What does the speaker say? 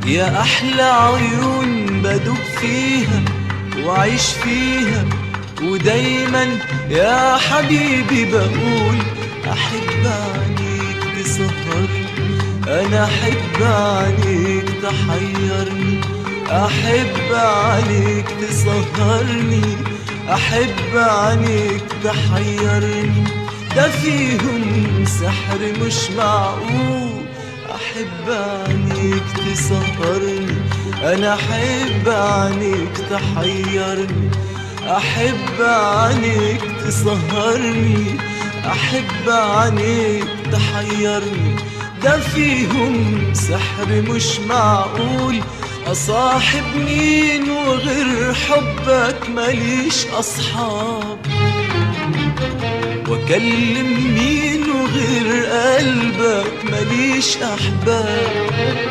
يا أحلى عيون بدوب فيها وعيش فيها، ودايما يا حبيبي بقول أحب عينيك تسهرني، أنا أحب عينيك تحيرني، أحب عينيك تسهرني، أحب عينيك تحيرني، ده فيهم سحر مش معقول. أحب عينيك تسهرني، أنا أحب عينيك تحيرني، أحب عينيك تسهرني، أحب عينيك تحيرني، ده فيهم سحر مش معقول. أصاحب مين وغير حبك ماليش أصحاب، وأكلم مين وغير قلبك ماليش أحباب.